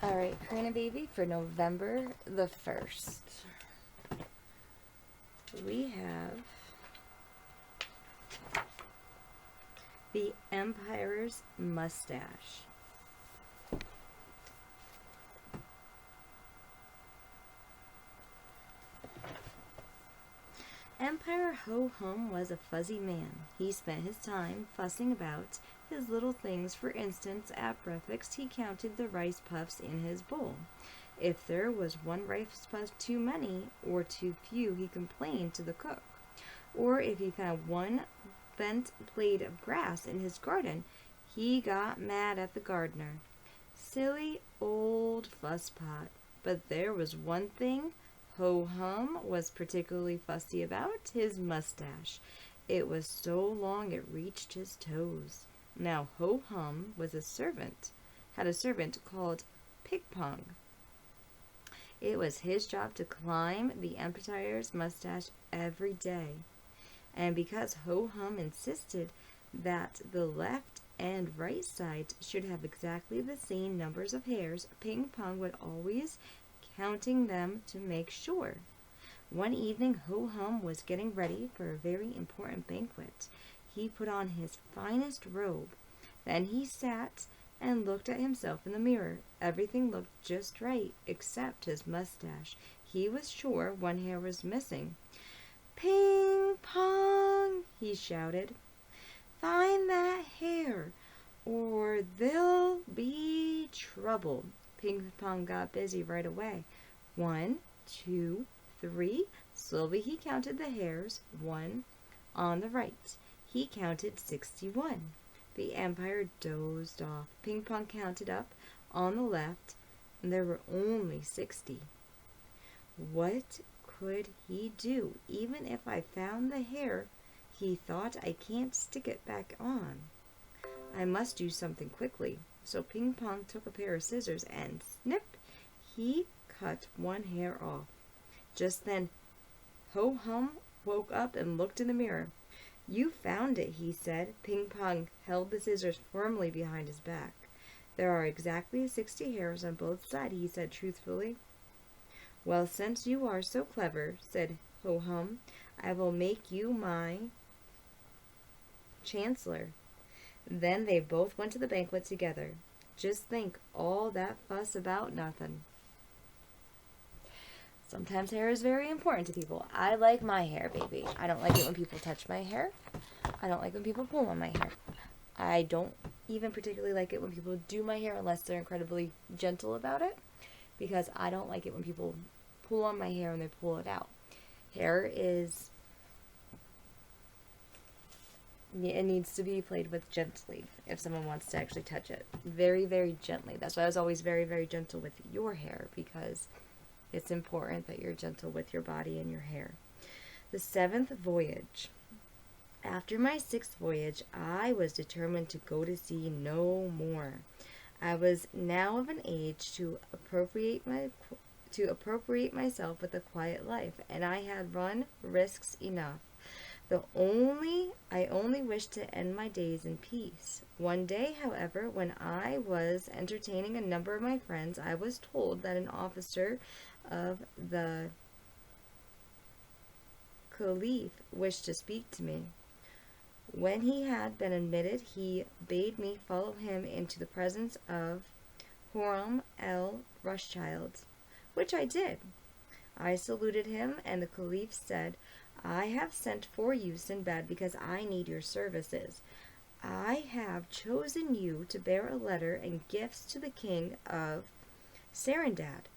Alright, Karina baby, for November the 1st, we have the Empire's Mustache. Empire Ho-Hum was a fuzzy man. He spent his time fussing about his little things. For instance, at breakfast, he counted the rice puffs in his bowl. If there was one rice puff too many or too few, he complained to the cook. Or if he found one bent blade of grass in his garden, he got mad at the gardener. Silly old fusspot. But there was one thing Ho-Hum was particularly fussy about: his mustache. It was so long it reached his toes. Now Ho-Hum had a servant called Ping-Pong. It was his job to climb the Empire's mustache every day. And because Ho-Hum insisted that the left and right sides should have exactly the same numbers of hairs, Ping-Pong would always counting them to make sure. One evening, Ho-Hum was getting ready for a very important banquet. He put on his finest robe. Then he sat and looked at himself in the mirror. Everything looked just right, except his mustache. He was sure one hair was missing. "Ping-Pong!" he shouted. "Find that hair, or there'll be trouble." Ping-Pong got busy right away. 1, 2, 3. Slowly he counted the hairs. 1 on the right. He counted 61. The Empire dozed off. Ping-Pong counted up on the left, and there were only 60. What could he do? Even if I found the hair, he thought, I can't stick it back on. I must do something quickly. So Ping-Pong took a pair of scissors and snip, he cut one hair off. Just then, Ho-Hum woke up and looked in the mirror. "You found it," he said. Ping-Pong held the scissors firmly behind his back. "There are exactly 60 hairs on both sides," he said truthfully. "Well, since you are so clever," said Ho-Hum, "I will make you my chancellor." Then they both went to the banquet together. Just think, all that fuss about nothing. Sometimes hair is very important to people. I like my hair, baby. I don't like it when people touch my hair. I don't like when people pull on my hair. I don't even particularly like it when people do my hair unless they're incredibly gentle about it, because I don't like it when people pull on my hair and they pull it out. Hair is... it needs to be played with gently if someone wants to actually touch it. Very, very gently. That's why I was always very, very gentle with your hair, because it's important that you're gentle with your body and your hair. The 7th voyage. After my 6th voyage, I was determined to go to sea no more. I was now of an age to appropriate myself with a quiet life, and I had run risks enough. I only wished to end my days in peace. One day, however, when I was entertaining a number of my friends, I was told that an officer of the Caliph wished to speak to me. When he had been admitted, he bade me follow him into the presence of Horam el-Rothschild, which I did. I saluted him, and the Caliph said, "I have sent for you, Sinbad, because I need your services. I have chosen you to bear a letter and gifts to the king of Serendad.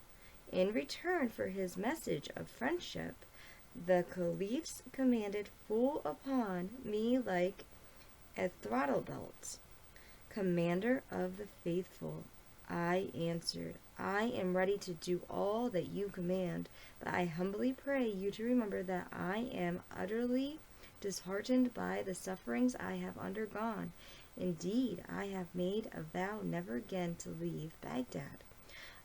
In return for his message of friendship, the Caliphs commanded full upon me like a throttle belt. Commander of the faithful," I answered, "I am ready to do all that you command, but I humbly pray you to remember that I am utterly disheartened by the sufferings I have undergone. Indeed, I have made a vow never again to leave Baghdad.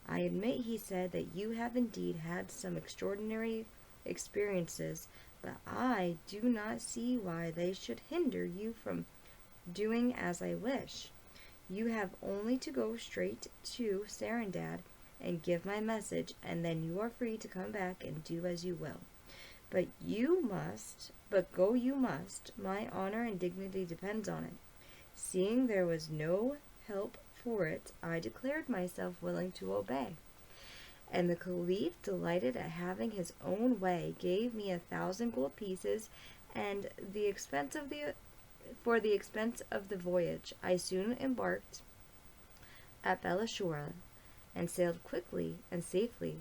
I admit," he said, "that you have indeed had some extraordinary experiences, but I do not see why they should hinder you from doing as I wish. You have only to go straight to Sinbad and give my message, and then you are free to come back and do as you will. But go you must. My honor and dignity depends on it. Seeing there was no help for it, I declared myself willing to obey. And the Caliph, delighted at having his own way, gave me 1,000 gold pieces and for the expense of the voyage. I soon embarked at Belashura and sailed quickly and safely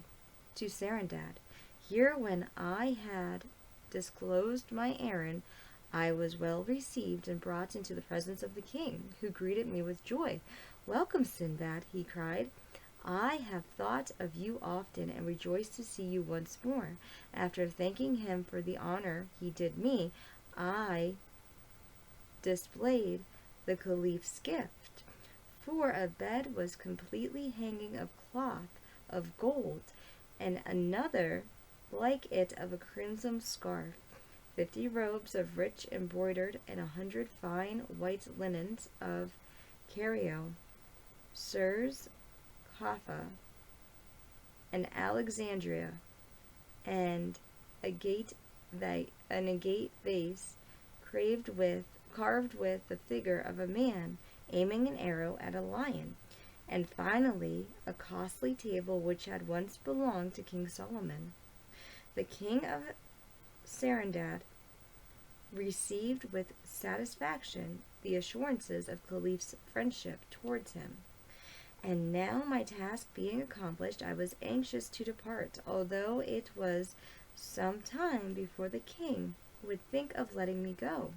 to Sinbad. Here, when I had disclosed my errand, I was well received and brought into the presence of the king, who greeted me with joy. "Welcome, Sinbad," he cried. "I have thought of you often and rejoiced to see you once more." After thanking him for the honor he did me, I displayed the Caliph's gift, for a bed was completely hanging of cloth of gold, and another like it of a crimson scarf, 50 robes of rich embroidered, and 100 fine white linens of Cairo, Sirs, Kaffa, and Alexandria, and an agate vase carved with the figure of a man aiming an arrow at a lion, and finally a costly table which had once belonged to King Solomon. The king of Sinbad received with satisfaction the assurances of Caliph's friendship towards him. And now, my task being accomplished, I was anxious to depart, although it was some time before the king would think of letting me go.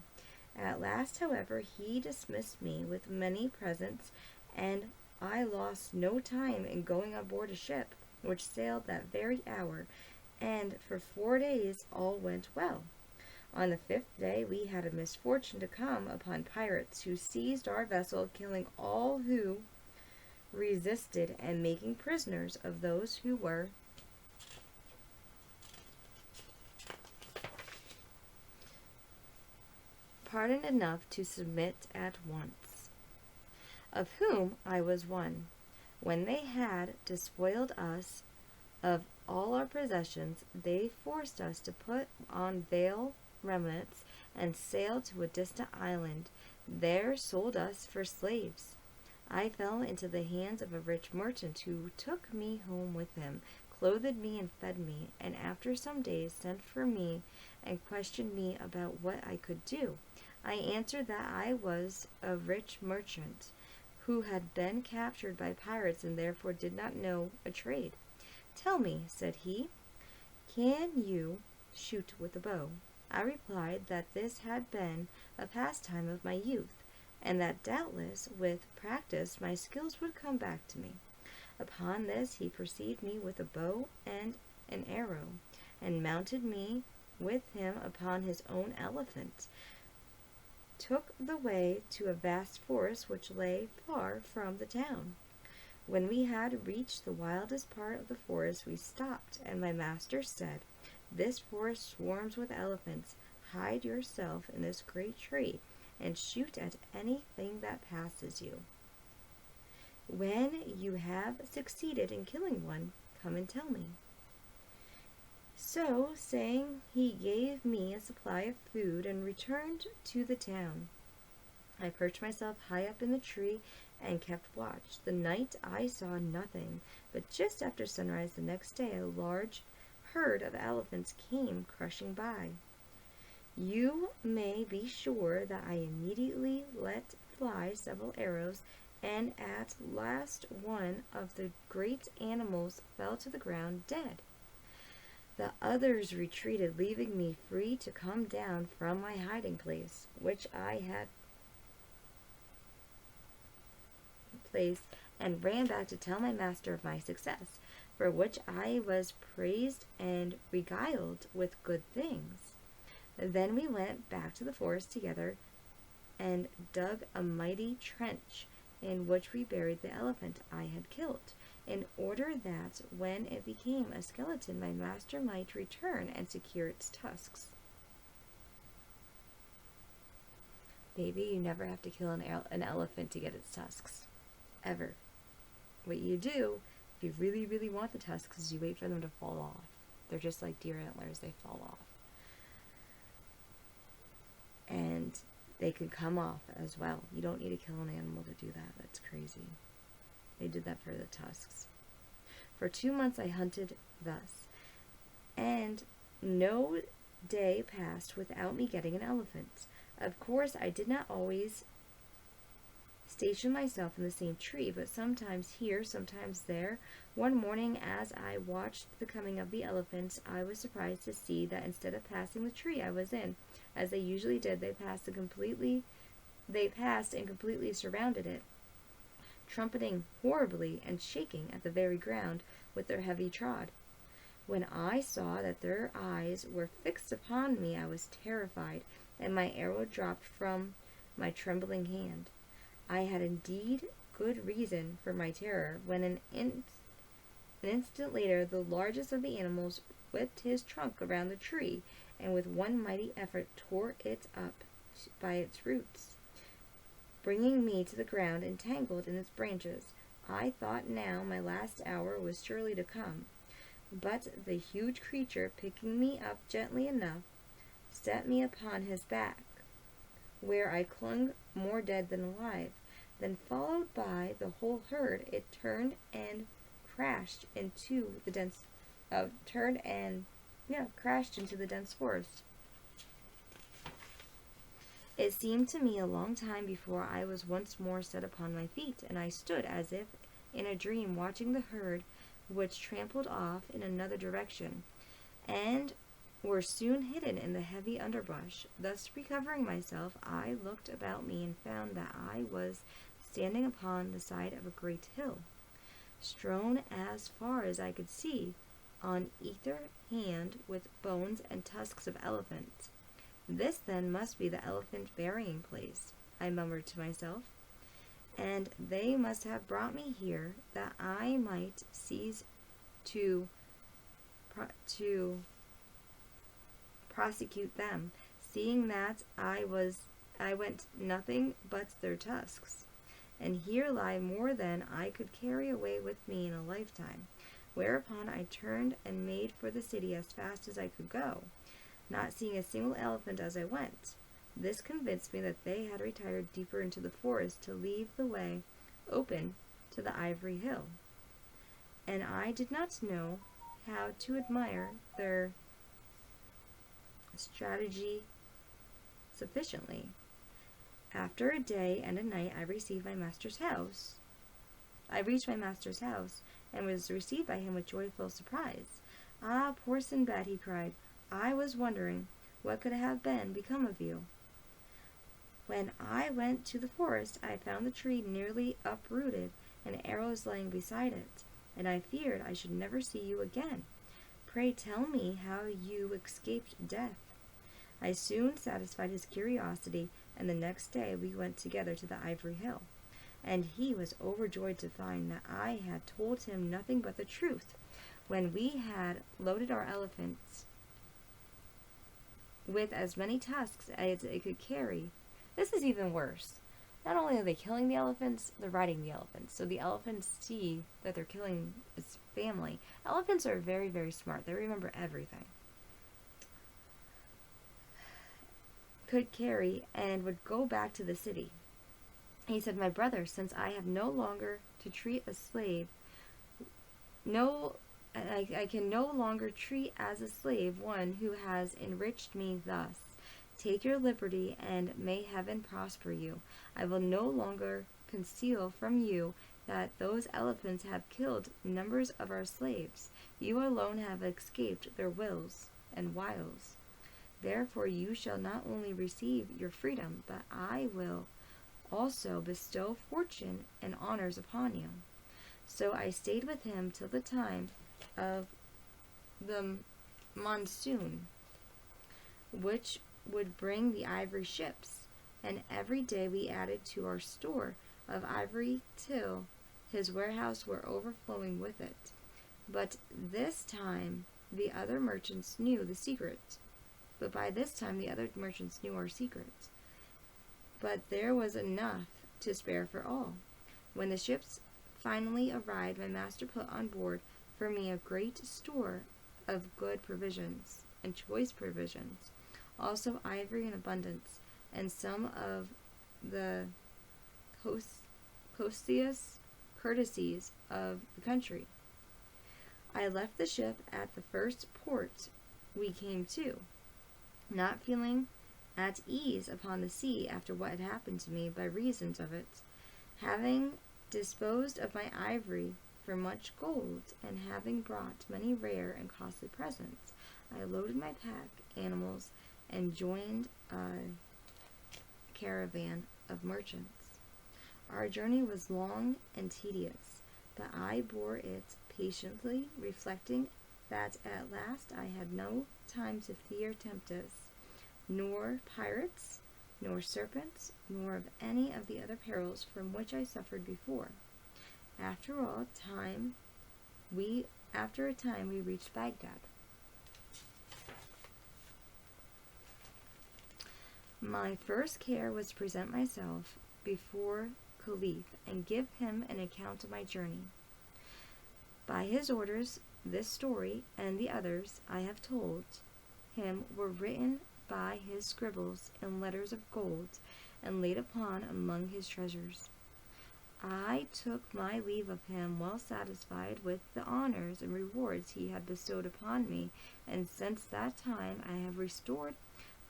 At last, however, he dismissed me with many presents, and I lost no time in going aboard a ship which sailed that very hour, and for 4 days all went well. On the 5th day we had a misfortune to come upon pirates, who seized our vessel, killing all who resisted and making prisoners of those who were pardoned enough to submit at once, of whom I was one. When they had despoiled us of all our possessions, they forced us to put on veil remnants and sail to a distant island, there sold us for slaves. I fell into the hands of a rich merchant, who took me home with him, clothed me and fed me, and after some days sent for me and questioned me about what I could do. I answered that I was a rich merchant who had been captured by pirates and therefore did not know a trade. "Tell me," said he, "can you shoot with a bow?" I replied that this had been a pastime of my youth, and that doubtless with practice my skills would come back to me. Upon this he preceded me with a bow and an arrow, and mounted me with him upon his own elephant, took the way to a vast forest which lay far from the town. When we had reached the wildest part of the forest, we stopped, and my master said, "This forest swarms with elephants. Hide yourself in this great tree, and shoot at anything that passes you. When you have succeeded in killing one, come and tell me." So saying, he gave me a supply of food and returned to the town. I perched myself high up in the tree and kept watch. The night I saw nothing, but just after sunrise the next day a large herd of elephants came crushing by. You may be sure that I immediately let fly several arrows, and at last one of the great animals fell to the ground dead. The others retreated, leaving me free to come down from my hiding place, which I had placed, and ran back to tell my master of my success, for which I was praised and regaled with good things. Then we went back to the forest together and dug a mighty trench, in which we buried the elephant I had killed, in order that when it became a skeleton my master might return and secure its tusks. Baby, you never have to kill an elephant to get its tusks. Ever. What you do, if you really, really want the tusks, is you wait for them to fall off. They're just like deer antlers, they fall off. And they can come off as well. You don't need to kill an animal to do that. That's crazy. They did that for the tusks. For 2 months I hunted thus, and no day passed without me getting an elephant. Of course, I did not always station myself in the same tree, but sometimes here, sometimes there. One morning, as I watched the coming of the elephants, I was surprised to see that instead of passing the tree I was in, as they usually did, they passed and completely surrounded it, trumpeting horribly and shaking at the very ground with their heavy trod. When I saw that their eyes were fixed upon me, I was terrified, and my arrow dropped from my trembling hand. I had indeed good reason for my terror, when an instant later the largest of the animals whipped his trunk around the tree, and with one mighty effort tore it up by its roots, bringing me to the ground entangled in its branches. I thought now my last hour was surely to come, but the huge creature, picking me up gently enough, set me upon his back, where I clung more dead than alive. Then, followed by the whole herd, it turned and crashed into the dense forest. It seemed to me a long time before I was once more set upon my feet, and I stood as if in a dream, watching the herd, which trampled off in another direction, and were soon hidden in the heavy underbrush. Thus recovering myself, I looked about me and found that I was standing upon the side of a great hill, strewn as far as I could see on either hand with bones and tusks of elephants. This then must be the elephant burying place, I murmured to myself, and they must have brought me here that I might cease to prosecute them, seeing that I went nothing but their tusks. And here lie more than I could carry away with me in a lifetime. Whereupon I turned and made for the city as fast as I could go, not seeing a single elephant as I went. This convinced me that they had retired deeper into the forest to leave the way open to the ivory hill, and I did not know how to admire their strategy sufficiently. After a day and a night, I reached my master's house, and was received by him with joyful surprise. "Ah, poor Sinbad," he cried, "I was wondering what could have become of you. When I went to the forest, I found the tree nearly uprooted, and arrows lying beside it, and I feared I should never see you again. Pray tell me how you escaped death." I soon satisfied his curiosity, and the next day we went together to the ivory hill, and he was overjoyed to find that I had told him nothing but the truth. When we had loaded our elephants with as many tusks as it could carry, this is even worse. Not only are they killing the elephants, they're riding the elephants. So the elephants see that they're killing its family. Elephants are very, very smart. They remember everything. Could carry and would go back to the city. He said, "My brother, since I have no longer to treat a slave, I can no longer treat as a slave one who has enriched me thus. Take your liberty, and may heaven prosper you. I will no longer conceal from you that those elephants have killed numbers of our slaves. You alone have escaped their wills and wiles. Therefore you shall not only receive your freedom, but I will also bestow fortune and honors upon you." So I stayed with him till the time of the monsoon, which would bring the ivory ships, and every day we added to our store of ivory till his warehouse were overflowing with it. But by this time the other merchants knew our secret. but there was enough to spare for all. When the ships finally arrived, my master put on board for me a great store of good provisions and choice provisions, also ivory in abundance, and some of the courteous courtesies of the country. I left the ship at the first port we came to, not feeling at ease upon the sea after what had happened to me by reasons of it. Having disposed of my ivory for much gold, and having brought many rare and costly presents, I loaded my pack animals and joined a caravan of merchants. Our journey was long and tedious, but I bore it patiently, reflecting that at last I had no time to fear tempest, nor pirates, nor serpents, nor of any of the other perils from which I suffered before. After a time we reached Baghdad. My first care was to present myself before Caliph and give him an account of my journey. By his orders, this story and the others I have told him were written by his scribbles in letters of gold and laid upon among his treasures. I took my leave of him, well satisfied with the honors and rewards he had bestowed upon me, and since that time I have restored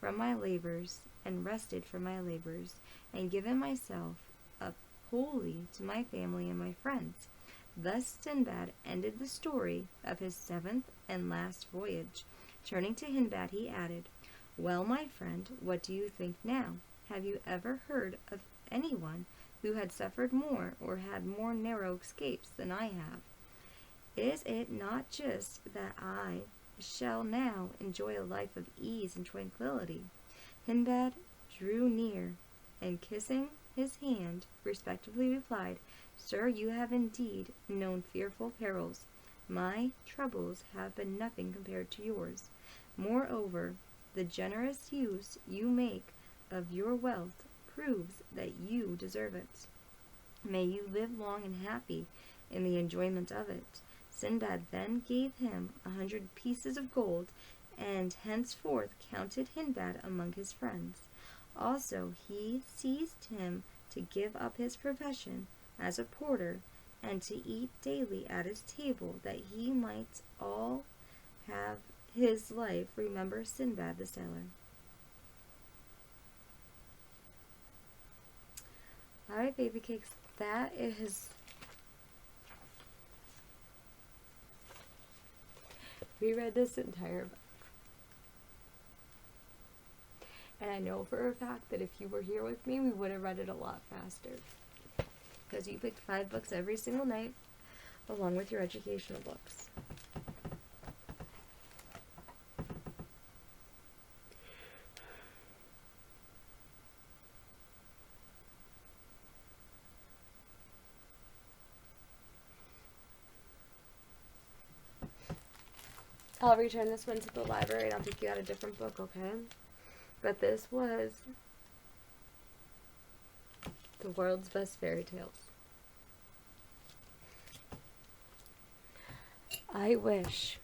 from my labors and rested from my labors, and given myself up wholly to my family and my friends. Thus Sinbad ended the story of his 7th and last voyage. Turning to Hindbad, he added, "Well, my friend, what do you think now? Have you ever heard of anyone who had suffered more or had more narrow escapes than I have? Is it not just that I shall now enjoy a life of ease and tranquility?" Hindbad drew near, and kissing his hand, respectfully replied, "Sir, you have indeed known fearful perils. My troubles have been nothing compared to yours. Moreover, the generous use you make of your wealth proves that you deserve it. May you live long and happy in the enjoyment of it." Sinbad then gave him 100 pieces of gold, and henceforth counted Hindbad among his friends. Also he seized him to give up his profession as a porter, and to eat daily at his table, that he might all have his life remember Sinbad the sailor. Alright, baby cakes, that is... We read this entire book. And I know for a fact that if you were here with me, we would have read it a lot faster. Because you picked 5 books every single night, along with your educational books. I'll return this one to the library and I'll take you out a different book, okay? But this was The World's Best Fairy Tales. I wish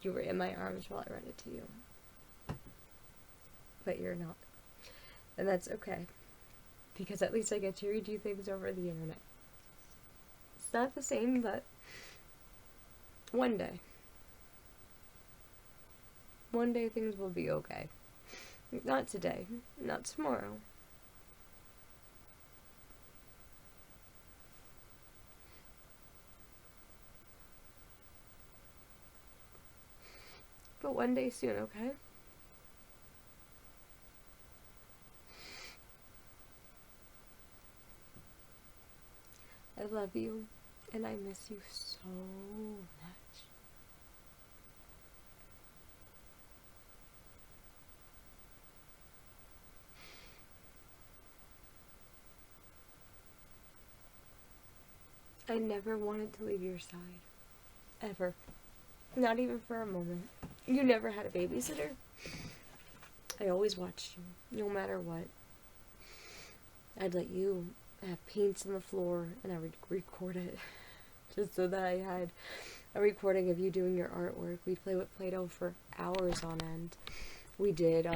you were in my arms while I read it to you. But you're not. And that's okay. Because at least I get to read you things over the internet. It's not the same, but one day. One day things will be okay. Not today. Not tomorrow. But one day soon, okay? I love you, and I miss you so much. I never wanted to leave your side. Ever. Not even for a moment. You never had a babysitter. I always watched you, no matter what. I'd let you have paints on the floor, and I would record it. Just so that I had a recording of you doing your artwork. We'd play with Play-Doh for hours on end. We did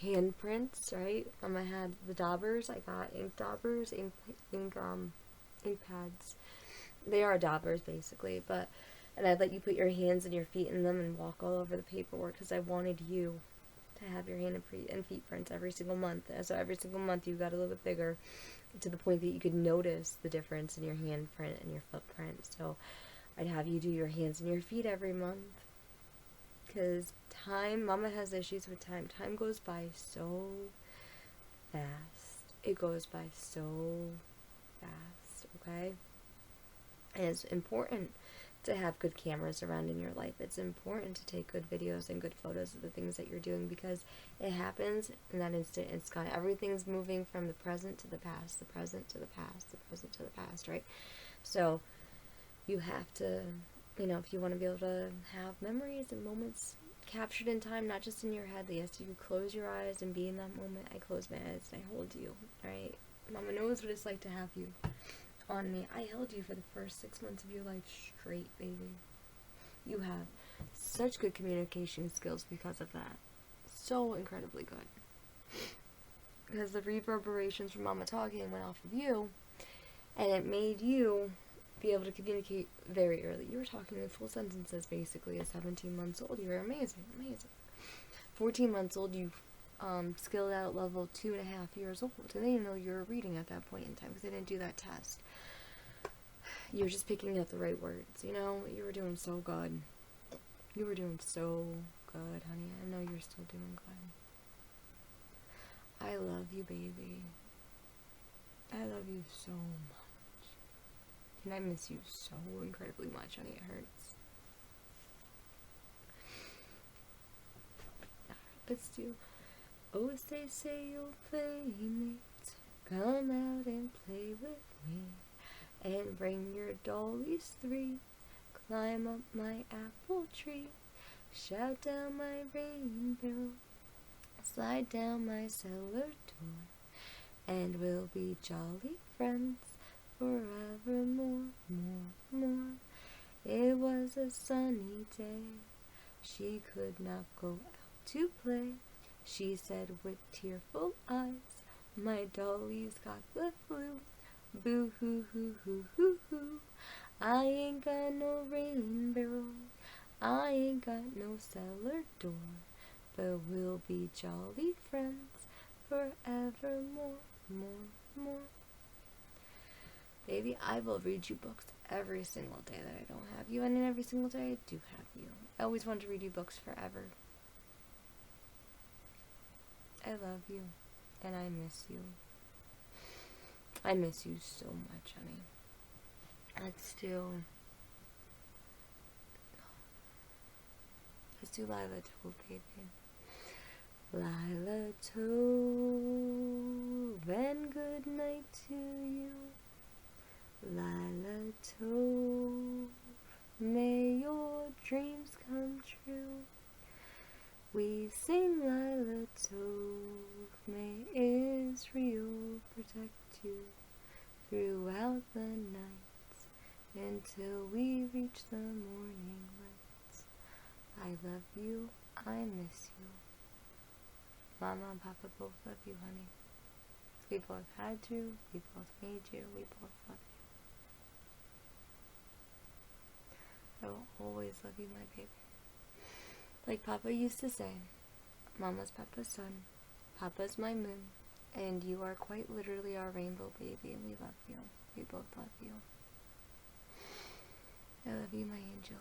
handprints, right? I had the daubers. I got ink daubers, ink pads. They are daubers basically, and I'd let you put your hands and your feet in them and walk all over the paperwork because I wanted you to have your hand and feet prints every single month. And so every single month you got a little bit bigger to the point that you could notice the difference in your handprint and your footprint. So I'd have you do your hands and your feet every month because Mama has issues with time. Time goes by so fast. It goes by so fast, okay? And it's important to have good cameras around in your life. It's important to take good videos and good photos of the things that you're doing because it happens in that instant. It's gone. Everything's moving from the present to the past, the present to the past, the present to the past, right? So you have to, if you want to be able to have memories and moments captured in time, not just in your head, yes, you close your eyes and be in that moment. I close my eyes and I hold you, right? Mama knows what it's like to have you on me. I held you for the first 6 months of your life straight, baby. You have such good communication skills because of that. So incredibly good. Because the reverberations from Mama talking went off of you, and it made you be able to communicate very early. You were talking in full sentences basically at 17 months old. You were amazing. 14 months old, you skilled out level 2.5 years old. And they didn't know you were reading at that point in time because they didn't do that test. You were just picking out the right words, You were doing so good. You were doing so good, honey. I know you're still doing good. I love you, baby. I love you so much. And I miss you so incredibly much, honey. It hurts. Let's do. Oh, say you'll play mate. Come out and play with me. And bring your dollies 3. Climb up my apple tree. Shout down my rainbow. Slide down my cellar door. And we'll be jolly friends forevermore, more. It was a sunny day. She could not go out to play. She said with tearful eyes, my dolly's got the flu. Boo hoo hoo hoo hoo hoo. I ain't got no rain barrel. I ain't got no cellar door. But we'll be jolly friends forevermore, more. Baby, I will read you books every single day that I don't have you, and then every single day I do have you. I always wanted to read you books forever. I love you, and I miss you. I miss you so much, honey. Let's do Lila Tove, baby. Lila Tove, and good night to you. Lila Tove, may your dreams come true. We sing Lila Tove, may Israel protect you throughout the night until we reach the morning lights. I love you, I miss you. Mama and Papa both love you, honey. We both had you, we both made you, we both love you. I will always love you, my baby. Like Papa used to say, Mama's Papa's sun, Papa's my moon, and you are quite literally our rainbow baby, and we love you. We both love you. I love you, my angel.